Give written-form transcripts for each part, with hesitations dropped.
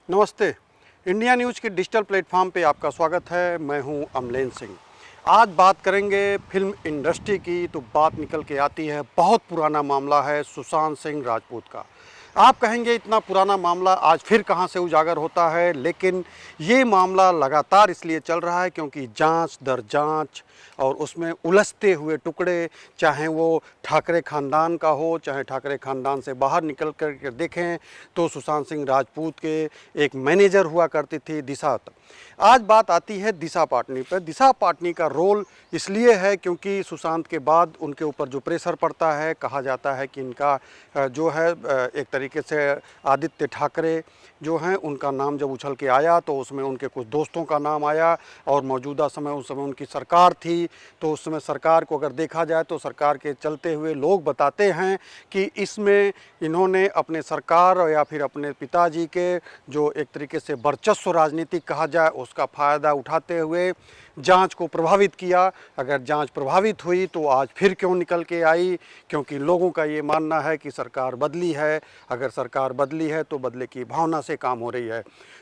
नमस्ते। India news के digital platform पे आपका स्वागत है। मैं हूं अमलेन सिंह। आज बात करेंगे फिल्म इंडस्ट्री की, तो बात निकल के आती है, बहुत पुराना मामला है सुशांत सिंह राजपूत का। आप कहेंगे इतना पुराना मामला आज फिर कहां से उजागर होता है, लेकिन ये मामला लगातार इसलिए चल रहा है क्योंकि जांच दर जांच और उसमें उलझते हुए टुकड़े, चाहे वो ठाकरे ख़ानदान का हो, चाहे ठाकरे ख़ानदान से बाहर निकल कर देखें तो सुशांत सिंह राजपूत के एक मैनेजर हुआ करती थी दिशा। आज बात आती है दिशा पाटनी पर। दिशा पाटनी का रोल इसलिए है क्योंकि सुशांत के बाद उनके ऊपर जो प्रेशर पड़ता है, कहा जाता है कि इनका जो है एक तरीके से आदित्य ठाकरे जो हैं उनका नाम जब उछल के आया तो उसमें उनके कुछ दोस्तों का नाम आया, और मौजूदा समय उस समय उनकी सरकार थी, तो उस समय सरकार को अगर देखा जाए तो सरकार के चलते हुए लोग बताते हैं कि इसमें इन्होंने अपने सरकार या फिर अपने पिताजी के जो एक तरीके से वर्चस्व राजनीति कहा जाए उसका फ़ायदा उठाते हुए जांच को प्रभावित किया। अगर जांच प्रभावित हुई तो आज फिर क्यों निकल के आई, क्योंकि लोगों का ये मानना है कि सरकार बदली है। अगर सरकार बदली है तो बदले की भावना से काम हो रही है।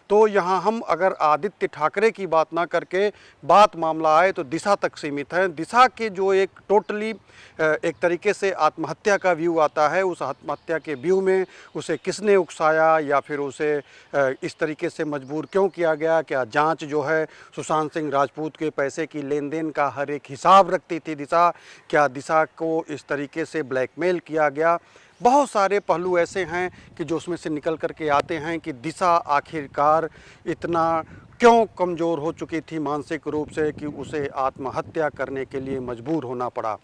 तो यहाँ हम अगर आदित्य ठाकरे की बात ना करके बात मामला आए तो दिशा तक सीमित है। दिशा के जो एक टोटली एक तरीके से आत्महत्या का व्यू आता है, उस आत्महत्या के व्यू में उसे किसने उकसाया या फिर उसे इस तरीके से मजबूर क्यों किया गया। क्या जांच जो है सुशांत सिंह राजपूत के पैसे की लेन देन का हर एक हिसाब रखती थी दिशा? क्या दिशा को इस तरीके से ब्लैकमेल किया गया? बहुत सारे पहलू ऐसे हैं कि जो उसमें से निकल कर के आते हैं कि दिशा आखिरकार इतना क्यों कमज़ोर हो चुकी थी मानसिक रूप से कि उसे आत्महत्या करने के लिए मजबूर होना पड़ा।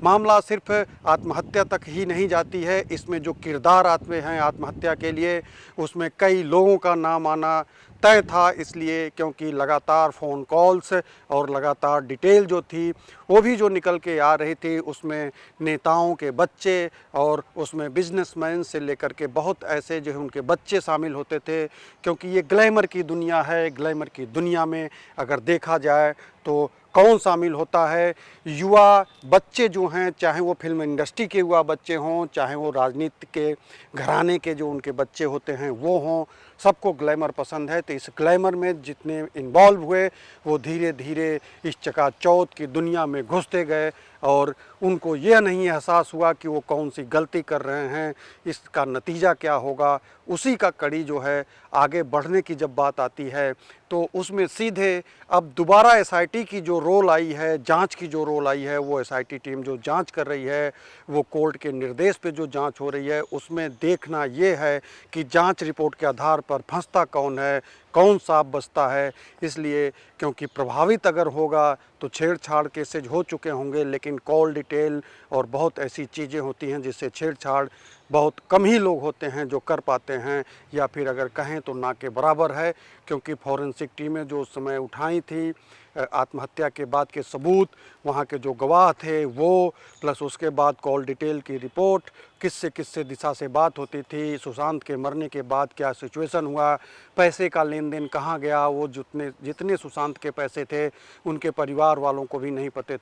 मामला सिर्फ आत्महत्या तक ही नहीं जाती है, इसमें जो किरदार आते हैं आत्महत्या के लिए उसमें कई लोगों का नाम आना तय था, इसलिए क्योंकि लगातार फ़ोन कॉल्स और लगातार डिटेल जो थी वो भी जो निकल के आ रही थी, उसमें नेताओं के बच्चे और उसमें बिजनेसमैन से लेकर के बहुत ऐसे जो है उनके बच्चे शामिल होते थे, क्योंकि ये ग्लैमर की दुनिया है। ग्लैमर की दुनिया में अगर देखा जाए तो कौन शामिल होता है? युवा बच्चे जो हैं, चाहे वो फिल्म इंडस्ट्री के युवा बच्चे हों, चाहे वो राजनीति के घराने के जो उनके बच्चे होते हैं वो हों, सबको ग्लैमर पसंद है। तो इस ग्लैमर में जितने इन्वॉल्व हुए वो धीरे धीरे इस चकाचौंध की दुनिया में घुसते गए और उनको यह नहीं एहसास हुआ कि वो कौन सी गलती कर रहे हैं, इसका नतीजा क्या होगा। उसी का कड़ी जो है आगे बढ़ने की जब बात आती है तो उसमें सीधे अब दोबारा एसआईटी की जो रोल आई है, जांच की जो रोल आई है, वो एसआईटी टीम जो जांच कर रही है, वो कोर्ट के निर्देश पे जो जांच हो रही है, उसमें देखना ये है कि जांच रिपोर्ट के आधार पर फंसता कौन है, कौन साफ बचता है। इसलिए क्योंकि प्रभावित अगर होगा तो छेड़छाड़ केसेज हो चुके होंगे, लेकिन कॉल डिटेल और बहुत ऐसी चीज़ें होती हैं जिससे छेड़छाड़ बहुत कम ही लोग होते हैं जो कर पाते हैं, या फिर अगर कहें तो ना के बराबर है। क्योंकि फॉरेंसिक टीमें जो उस समय उठाई थी आत्महत्या के बाद के सबूत, वहाँ के जो गवाह थे वो, प्लस उसके बाद कॉल डिटेल की रिपोर्ट, किससे दिशा से बात होती थी, सुशांत के मरने के बाद क्या सिचुएशन हुआ, पैसे का लेन देन कहाँ गया, वो जितने सुशांत के पैसे थे उनके परिवार वालों को भी नहीं पता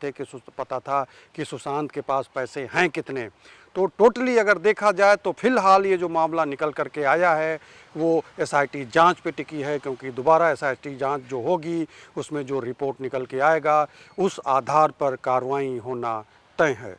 था कि सुशांत के पास पैसे हैं कितने। तो टोटली अगर देखा जाए तो फ़िलहाल ये जो मामला निकल कर के आया है वो एसआईटी जांच पे टिकी है, क्योंकि दोबारा एसआईटी जांच जो होगी उसमें जो रिपोर्ट निकल के आएगा उस आधार पर कार्रवाई होना तय है।